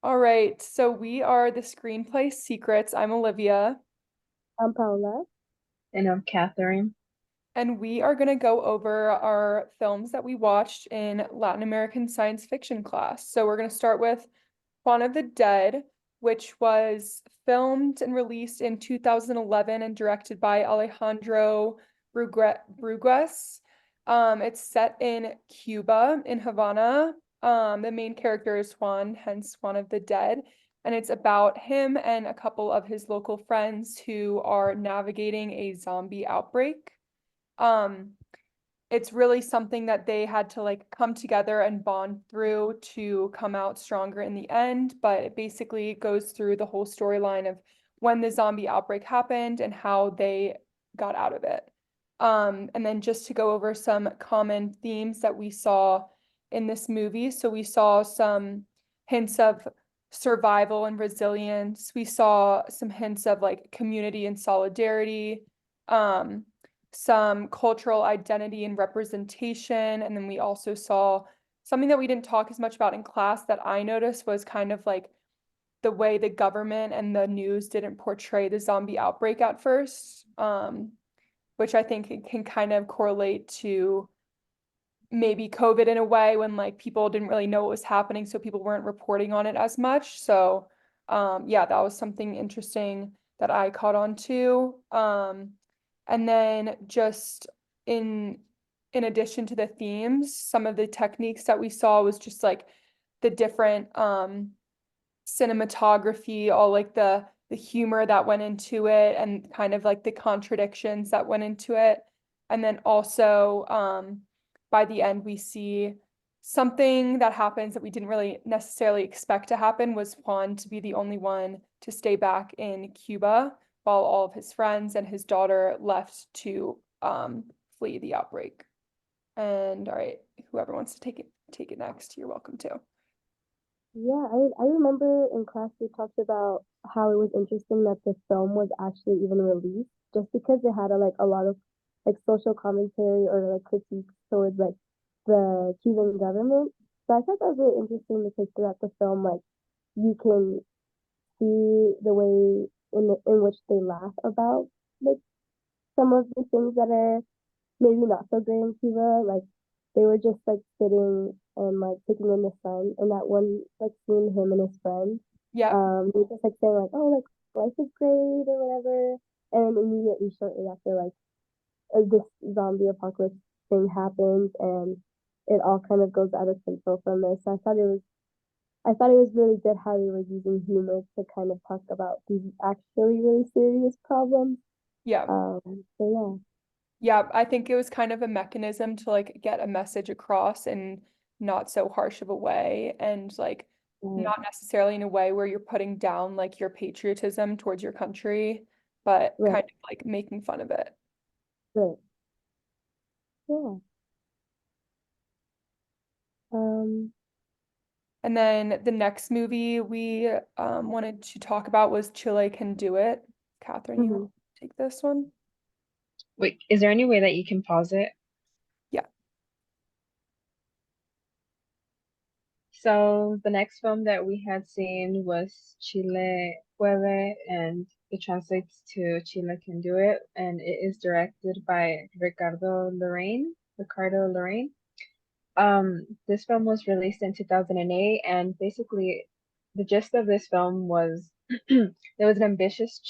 All right, so we are the Screenplay Secrets. I'm Olivia, I'm Paula. And I'm Catherine. and we are going to go over our films that we watched in Latin American science fiction class. So we're going to start with Shaun of the Dead, which was filmed and released in 2011 and directed by Alejandro Brugues. It's set in Cuba, in Havana. The main character is Juan, hence Shaun of the Dead. And it's about him and a couple of his local friends who are navigating a zombie outbreak. Um, it's really something that they had to like come together and bond through to come out stronger in the end. But it basically goes through the whole storyline of when the zombie outbreak happened and how they got out of it. And then just to go over some common themes that we saw in this movie. So we saw some hints of survival and resilience. We saw some hints of like community and solidarity. Um, some cultural identity and representation. And then we also saw something that we didn't talk as much about in class that I noticed was kind of like the way the government and the news didn't portray the zombie outbreak at first, which I think it can kind of correlate to maybe COVID in a way when like people didn't really know what was happening, so people weren't reporting on it as much. So, yeah, that was something interesting that I caught on to. And then just in in addition to the themes, some of the techniques that we saw was just like the different cinematography, all like the humor that went into it and kind of like the contradictions that went into it. And then also by the end we see something that happens that we didn't really necessarily expect to happen was Juan to be the only one to stay back in Cuba while all of his friends and his daughter left to flee the outbreak. And all right, whoever wants to take it next, you're welcome to. Yeah, I remember in class we talked about how it was interesting that the film was actually even released just because it had a lot of like social commentary or like critiques towards like the Cuban government. So I thought that was really interesting because throughout the film, like you can see the way in which they laugh about like some of the things that are maybe not so great in Cuba. Like they were just like sitting and like taking in the sun. And that one like scene, him and his friend, Yeah. they were just like saying like, "Oh, like life is great" or whatever. And then immediately shortly after, like this zombie apocalypse thing happens, and it all kind of goes out of control from there. So I thought it was really good how they were using humor to kind of talk about these actually really serious problems. Yeah. So Yeah, I think it was kind of a mechanism to like get a message across in not so harsh of a way and like yeah, not necessarily in a way where you're putting down like your patriotism towards your country, but right, kind of like making fun of it. right, yeah. Um, And then the next movie we wanted to talk about was Chile Can Do It. Catherine, you want mhm. to take this one? Wait, is there any way that you can pause it? Yeah. So the next film that we had seen was Chile Puede, and it translates to Chile Can Do It, and it is directed by Ricardo Lorraine. This film was released in 2008, and basically the gist of this film was there was an ambitious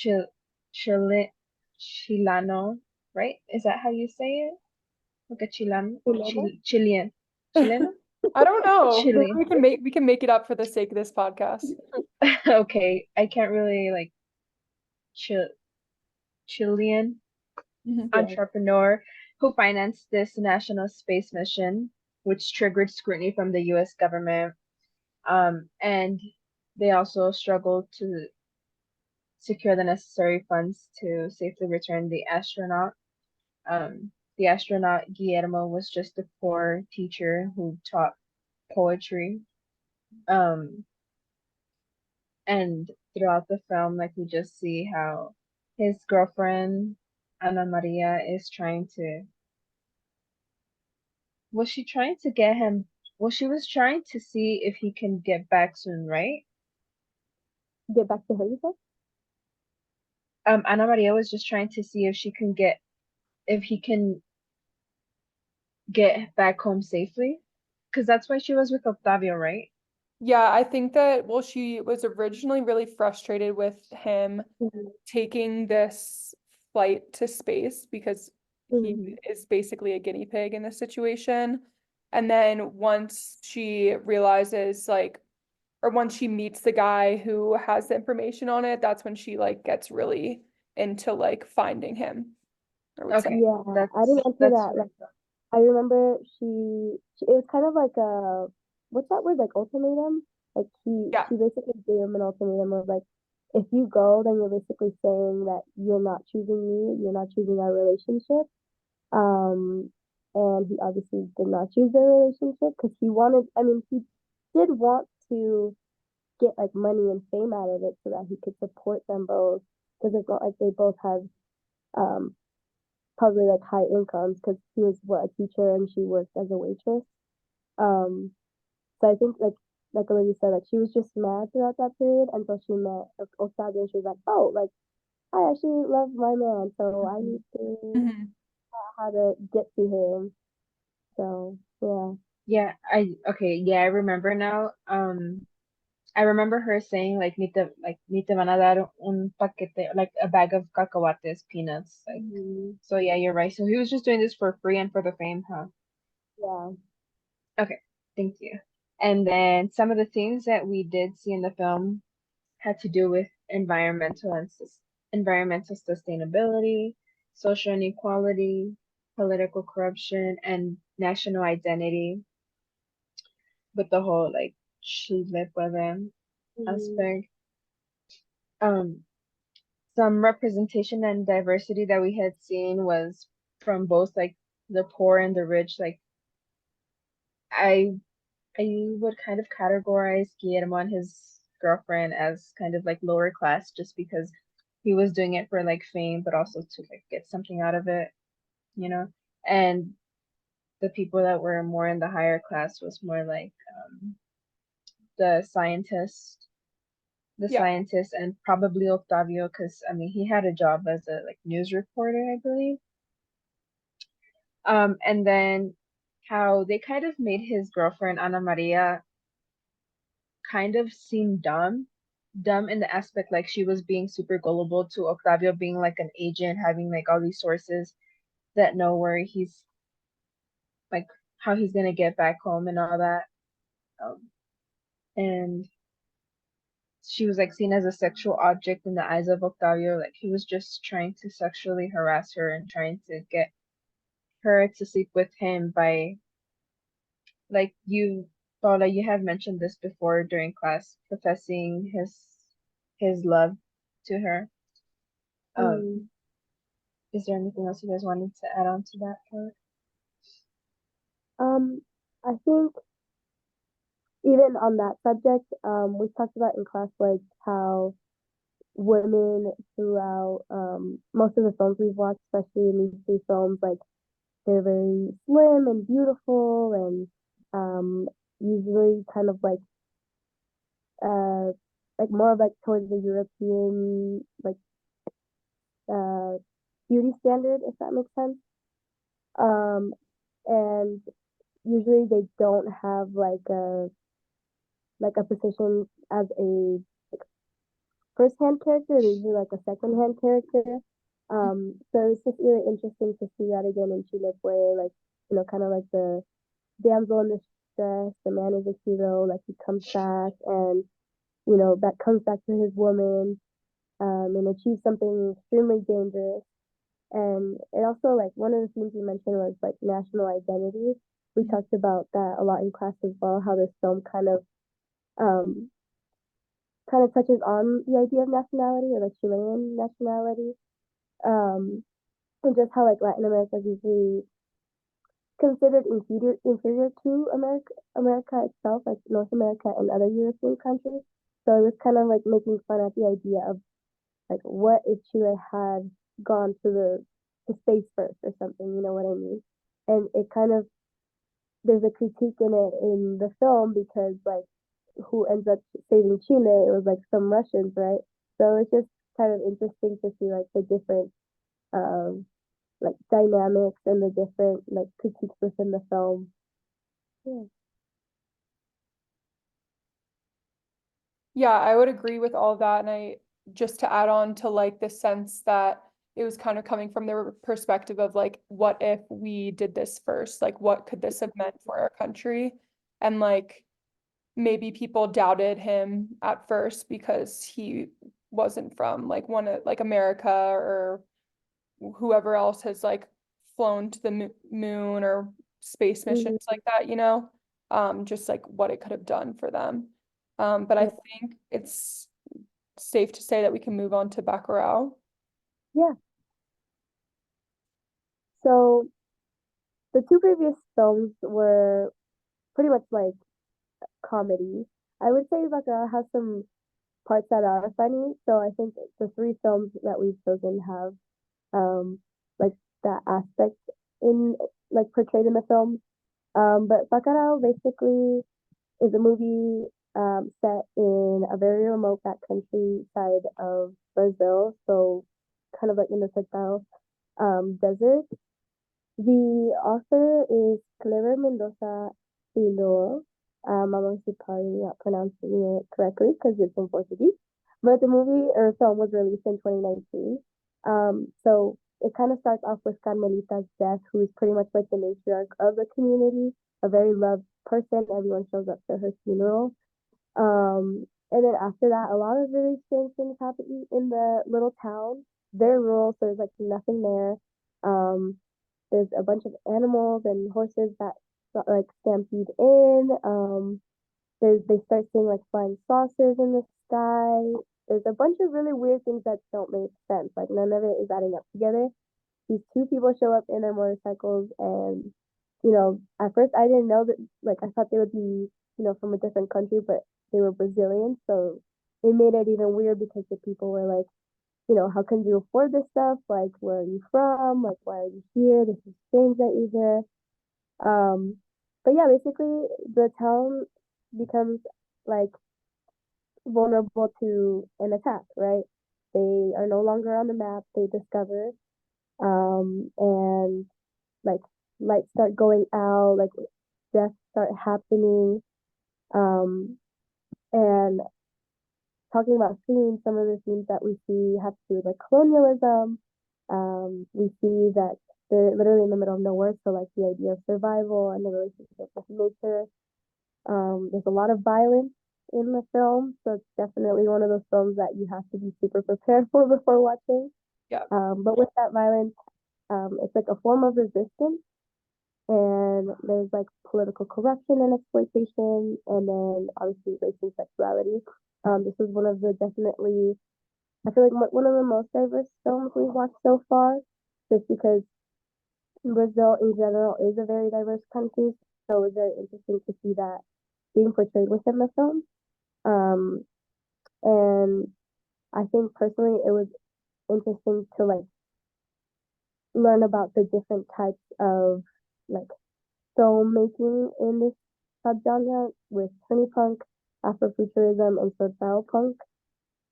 Chilano, right? Is that how you say it? Like a Cinema? Chilean, Chileno, I don't know. Maybe Chile. we can make it up for the sake of this podcast. Okay, I can't really like Chil Chilean Mhm. Yeah. entrepreneur who financed this national space mission, which triggered scrutiny from the U.S. government. And they also struggled to secure the necessary funds to safely return the astronaut. The astronaut Guillermo was just a poor teacher who taught poetry. Um, and throughout the film, like we just see how his girlfriend Ana Maria is trying to was she trying to get him well she was trying to see if he can get back soon, right? get back to her, you said? Ana Maria was just trying to see if he can get back home safely, because that's why she was with Octavio, right? Yeah, I think that, well, she was originally really frustrated with him Mm-hmm. taking this flight to space because he Mm-hmm. is basically a guinea pig in this situation. And then once she realizes, like, or once she meets the guy who has the information on it, that's when she like gets really into like finding him, I would say. Okay, Yeah, I didn't enter that's that. what I Like, thought. I remember it was kind of like a, what's that word? Like ultimatum? Like Yeah. she basically gave him an ultimatum of like, if you go, then you're basically saying that you're not choosing me, you're not choosing our relationship. Um, and he obviously did not choose their relationship because he wanted, I mean, he did want to get like money and fame out of it so that he could support them both. Because it's not like they both have um probably like high incomes because he was what a teacher and she worked as a waitress. Um, so I think like Olivia said, like she was just mad throughout that period until she met Octavio and she was like, oh, like I actually love my man, so I need to Mhm. how to get to him. So yeah. Yeah, okay, yeah, I remember now. I remember her saying ni te van a dar un paquete, like a bag of cacahuates, peanuts, like. Mhm. So yeah, you're right. So he was just doing this for free and for the fame, huh? Yeah. Okay, thank you. And then some of the things that we did see in the film had to do with environmental sustainability, social inequality, political corruption, and national identity, with the whole like Chile puede Mhm. aspect. Um, some representation and diversity that we had seen was from both like the poor and the rich. Like I I would kind of categorize Guillermo and his girlfriend as kind of like lower class just because he was doing it for like fame, but also to like get something out of it, you know? And the people that were more in the higher class was more like the scientist, the Yeah. scientist, and probably Octavio, because I mean he had a job as a like news reporter, I believe. And then how they kind of made his girlfriend Ana Maria kind of seem dumb in the aspect like she was being super gullible to Octavio being like an agent, having like all these sources that know where he's like how he's gonna get back home and all that. Um, and she was like seen as a sexual object in the eyes of Octavio, like he was just trying to sexually harass her and trying to get her to sleep with him by like you Paula, you have mentioned this before during class, professing his love to her. Mhm. Um, is there anything else you guys wanted to add on to that part? I think even on that subject, we talked about in class like how women throughout most of the films we've watched, especially in these three films, like they're very slim and beautiful and usually kind of uh like more of like towards the European uh beauty standard, if that makes sense. Um and usually they don't have like a position as a first hand character, they're usually like a second hand character. So it's just really interesting to see that again in Chile where like, kind of like the damsel in distress, the man is a hero, like he comes back and, that comes back to his woman, and achieves something extremely dangerous. And it also like one of the themes you mentioned was like national identity. We talked about that a lot in class as well, how this film um kind of touches on the idea of nationality or like Chilean nationality. Um, and just how like Latin America is usually considered inferior to America itself, like North America and other European countries. So it was kind of like making fun at the idea of like what if Chile had gone to space first or something, you know what I mean? And it kind of there's a critique in it in the film because like who ends up saving Chile, it was like some Russians, right? So it's just kind of interesting to see like the different um like dynamics and the different like critiques within the film. Yeah. Yeah, I would agree with all of that. And I just to add on to like the sense that it was kind of coming from the perspective of like, what if we did this first? Like, what could this have meant for our country? And like, maybe people doubted him at first because he wasn't from like one of like America or whoever else has like flown to the moon or space missions Mhm. like that, you know, just like what it could have done for them. But I Yeah. think it's safe to say that we can move on to Bacurau. Yeah. So the two previous films were pretty much like comedy. I would say Baccarat has some parts that are funny. So I think the three films that we've chosen have like that aspect in like portrayed in the film. But Baccarat basically is a movie set in a very remote backcountry side of Brazil, so kind of like in the Total desert. The author is Clever Mendoza Filho. I'm obviously probably not pronouncing it correctly because it's in Portuguese. But the movie or film was released in 2019. So it kind of starts off with Carmelita's death, who is pretty much like the matriarch of the community, a very loved person. Everyone shows up to her funeral. And then after that, a lot of really strange things happen in the little town. Very rural, so there's like nothing there. There's a bunch of animals and horses that like stampede in. They start seeing like flying saucers in the sky. There's a bunch of really weird things that don't make sense. Like none of it is adding up together. These two people show up in their motorcycles, and at first I didn't know that. Like I thought they would be from a different country, but they were Brazilian, so it made it even weird because the people were like, how can you afford this stuff? Like, where are you from? Like, why are you here? This is strange that you're here. But yeah, basically the town becomes like vulnerable to an attack, right? They are no longer on the map, they discover. And like lights start going out, like deaths start happening. Um, and talking about themes, some of the themes that we see have to do with like colonialism. We see that they're literally in the middle of nowhere, so like the idea of survival and the relationship with nature. There's a lot of violence in the film, so it's definitely one of those films that you have to be super prepared for before watching. Yeah. But with that violence, it's like a form of resistance, and there's like political corruption and exploitation, and then obviously race and sexuality. This is one of the definitely, I feel like one of the most diverse films we've watched so far, just because Brazil in general is a very diverse country, so it was very interesting to see that being portrayed within the film. Um, and I think personally it was interesting to like learn about the different types of like filmmaking in this subgenre with punk, Afrofuturism, and social punk.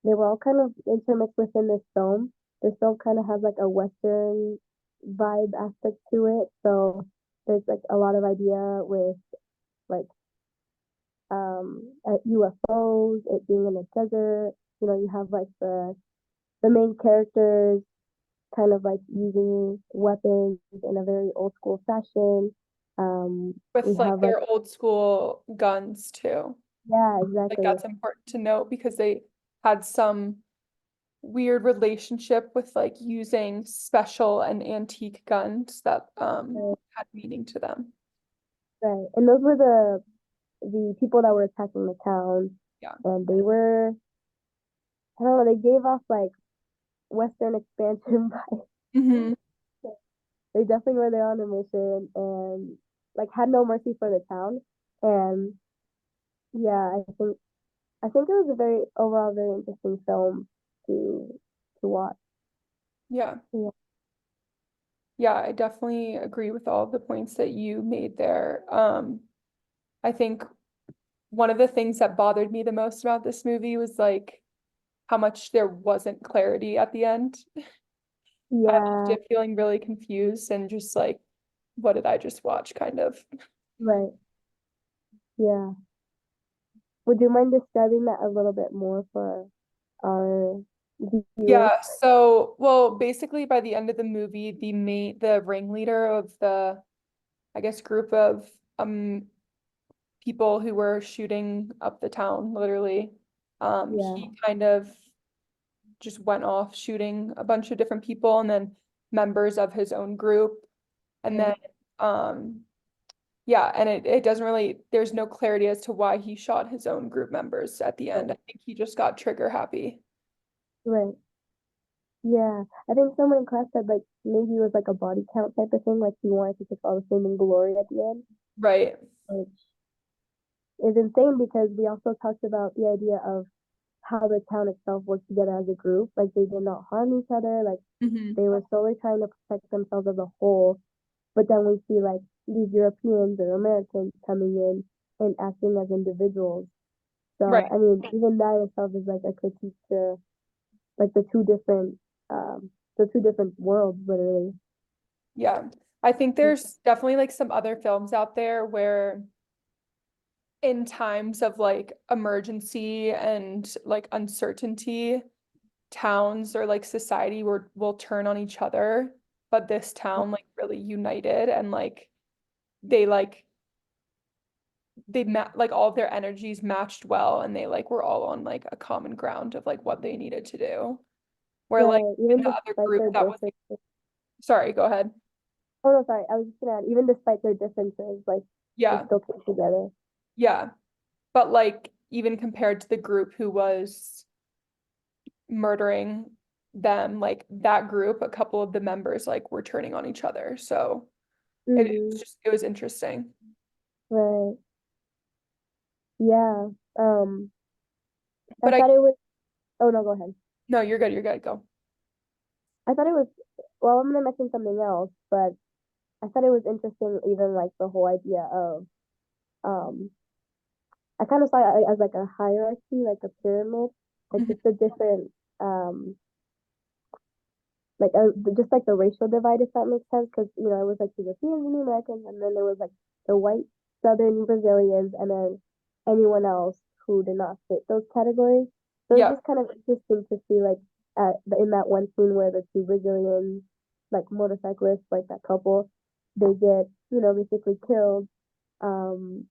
They were all kind of intermixed within this film. This film kind of has like a Western vibe aspect to it. So there's like a lot of idea with like UFOs, it being in a desert. You have like the main characters kind of like using weapons in a very old school fashion. We With like have like their old school guns too. yeah, Like exactly. that's important to note because they had some weird relationship with like using special and antique guns that Right, had meaning to them. right. And those were the people that were attacking the town, Yeah. and they were, I don't know, they gave off like Western expansion vibes. Hmm. They definitely were there on a mission and like had no mercy for the town. And yeah, I think it was a very overall very interesting film to watch. Yeah. Yeah. Yeah, I definitely agree with all the points that you made there. I think one of the things that bothered me the most about this movie was like how much there wasn't clarity at the end. I left Yeah, it feeling really confused and just like, what did I just watch kind of. right. Yeah. Would you mind describing that a little bit more for our viewers? Yeah, so well, basically by the end of the movie, the ringleader of the, I guess, group of people who were shooting up the town, literally, Yeah. he kind of just went off shooting a bunch of different people and then members of his own group. And then Right. um yeah, and it doesn't really, there's no clarity as to why he shot his own group members at the end. I Right. think he just got trigger happy. Right. Yeah. I think someone in class said like maybe it was like a body count type of thing, like he wanted to take all the fame and glory at the end, Right. which is insane because we also talked about the idea of how the town itself worked together as a group. Like they did not harm each other. Like Hmm. they were solely trying to protect themselves as a whole. But then we see like these Europeans or Americans coming in and acting as individuals. So Right. I mean, even that itself is like a critique to like um the two different worlds literally. Yeah. I think there's definitely like some other films out there where in times of like emergency and like uncertainty, towns or like society will turn on each other, but this town like really united and they like like all of their energies matched well and they like were all on like a common ground of like what they needed to do. Where like Right. even Even the other despite group their that was like, differences. sorry, go ahead. Oh no, sorry. I was just gonna add, even despite their differences, like they Yeah, still came together. yeah. But like even compared to the group who was murdering them, like that group, a couple of the members like were turning on each other. So Mm-hmm. it was interesting. Right. Yeah. I But I thought it was. Oh no, go ahead. no, you're good, go. I thought it was. Well, I'm gonna mention something else, but I thought it was interesting, even like the whole idea of um. I kind of saw it as like a hierarchy, like a pyramid, like Mhm. just the different um just like the racial divide, if that makes sense, because it was like the Europeans and the Americans, and then there was like the white Southern Brazilians, and then anyone else who did not fit those categories. So it's Yeah. just kind of interesting to see like in that one scene where the two Brazilians, like motorcyclists, like that couple, they get basically killed, um,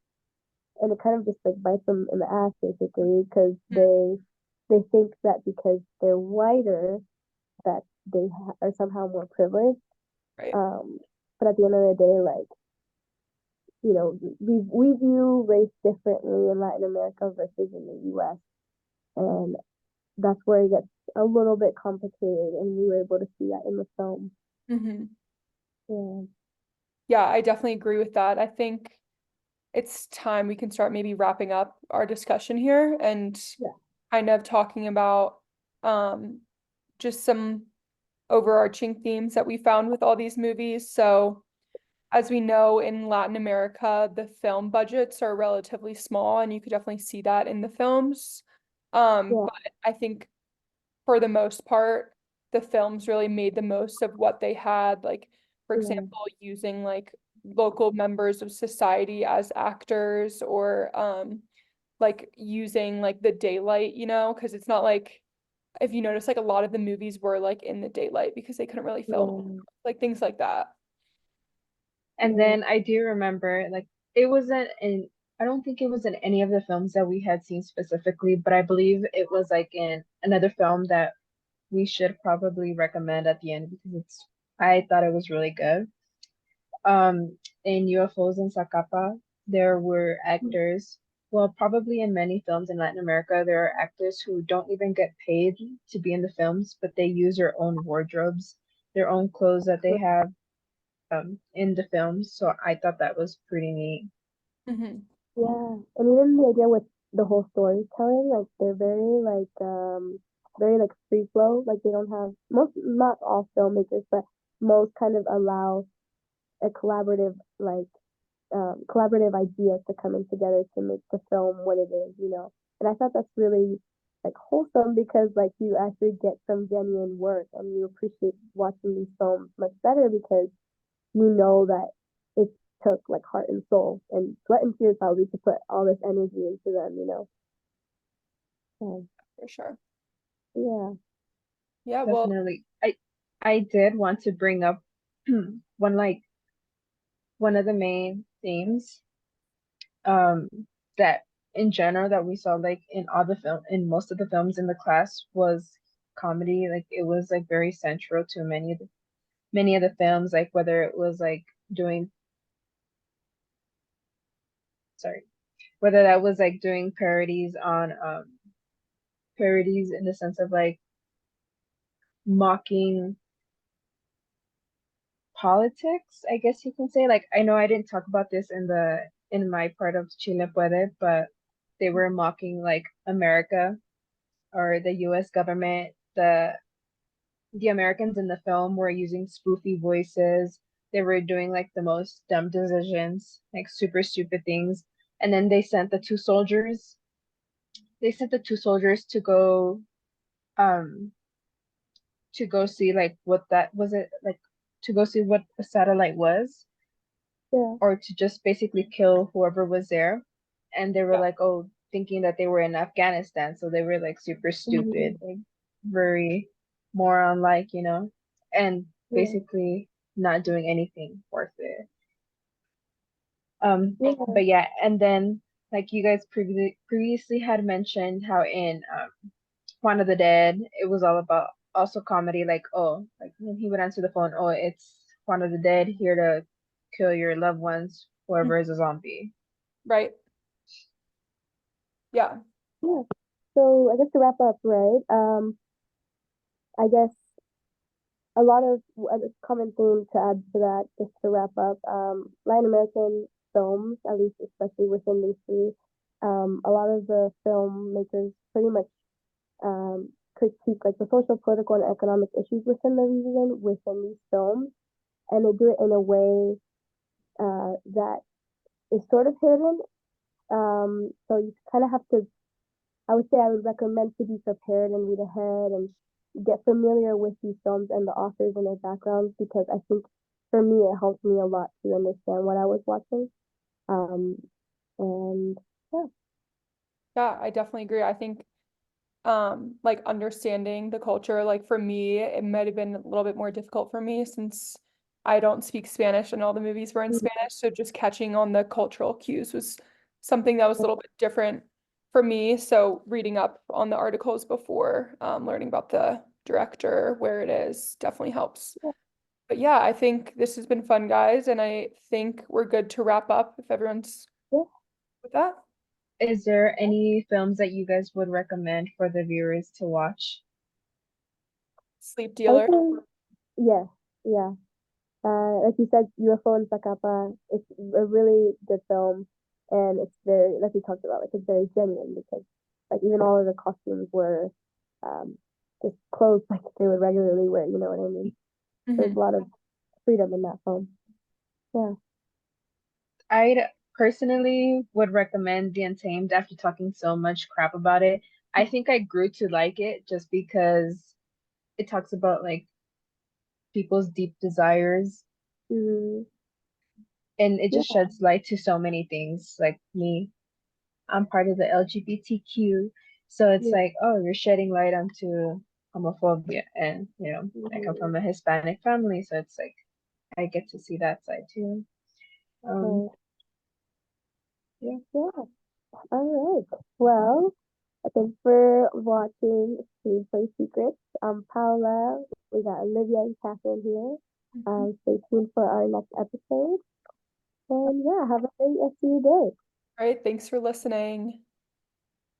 and it kind of just like bites them in the ass basically because Mhm. they think that because they're whiter that they are somehow more privileged. Right. Um, but at the end of the day, like we view race differently in Latin America versus in the U.S. and that's where it gets a little bit complicated, and we were able to see that in the film. Hmm. Yeah, Yeah, I definitely agree with that. I think it's time we can start maybe wrapping up our discussion here and yeah, kind of talking about um just some overarching themes that we found with all these movies. So, as we know, in Latin America, the film budgets are relatively small, and you could definitely see that in the films. yeah, But I think for the most part, the films really made the most of what they had. Like, for yeah, example, using like local members of society as actors or like using like the daylight, because it's not like if you notice like a lot of the movies were like in the daylight because they couldn't really film yeah, like things like that. And right, then I do remember, like, it wasn't in, I don't think it was in any of the films that we had seen specifically, but I believe it was like in another film that we should probably recommend at the end because I thought it was really good. In UFOs in Zacapa, there were actors, well, probably in many films in Latin America, there are actors who don't even get paid to be in the films, but they use their own wardrobes, their own clothes that they have in the films. So I thought that was pretty neat. Hmm. yeah. And even the idea with the whole storytelling, like they're very like free flow. Like they don't have most, not all filmmakers, but most kind of allow a collaborative like collaborative ideas to coming together to make the film what it is, you know. And I thought that's really like wholesome because like you actually get some genuine work and you appreciate watching these films much better because you know that it took like heart and soul and sweat and tears probably to put all this energy into them, you know. So, For sure. yeah. Yeah, well, Definitely. I did want to bring up one like one of the main themes um that in general that we saw like in all the film in most of the films in the class was comedy. Like it was like very central to many of the films, like whether it was like doing sorry, whether that was like doing parodies in the sense of like mocking politics, I guess you can say. Like I know I didn't talk about this in my part of Chile Puede, but they were mocking like America or the US government. The Americans in the film were using spoofy voices. They were doing like the most dumb decisions, like super stupid things. And then they sent the two soldiers um to go see like what that was it like to go see what a satellite was Yeah. or to just basically kill whoever was there. And they were yeah, like, oh, thinking that they were in Afghanistan, so they were like super Mhm. stupid, like very moron like, you know, and Yeah. basically not doing anything worth it. Yeah. But yeah, and then like you guys previously had mentioned how in Juan of the Dead, it was all about also comedy, like oh, like when he would answer the phone, oh, it's Juan of the Dead here to kill your loved ones, mm, whoever is a zombie. right. Yeah. Yeah. So I guess to wrap up, right? I guess a lot of a common theme to add to that, just to wrap up, Latin American films, at least especially within these three, a lot of the filmmakers pretty much critique like the social, political, and economic issues within the region within these films, and they do it in a way that is sort of hidden. So you kind of have to I would say I would recommend to be prepared and read ahead and get familiar with these films and the authors and their backgrounds because I think for me it helped me a lot to understand what I was watching. Um, and yeah, Yeah, I definitely agree. I think like understanding the culture, like for me, it might have been a little bit more difficult for me since I don't speak Spanish and all the movies were in Spanish. So just catching on the cultural cues was something that was a little bit different for me. So reading up on the articles before learning about the director, where it is, definitely helps. yeah, But yeah, I think this has been fun, guys, and I think we're good to wrap up if everyone's yeah. with that. Is there any films that you guys would recommend for the viewers to watch? Sleep I would Dealer. say yes, yeah. Like you said, UFO and Zacapa, it's a really good film, and it's very, like we talked about, like it's very genuine because, like, even all of the costumes were, um, just clothes like they would regularly wear. You know what I mean? There's Hmm. a lot of freedom in that film. Yeah. I'd personally would recommend The Untamed after talking so much crap about it. I think I grew to like it just because it talks about like people's deep desires Mm, and it just yeah. sheds light to so many things. Like me, I'm part of the LGBTQ, so it's Yeah. like, oh, you're shedding light onto homophobia, and you know, I come Mm, from a Hispanic family, so it's like I get to see that side too. Um, right. yeah, Yeah. All right. Well, thanks for watching Screenplay Secrets. I'm Paula. We got Olivia and Catherine here. Mhm. Stay tuned for our next episode. And yeah, have a great rest of your day. All right, thanks for listening.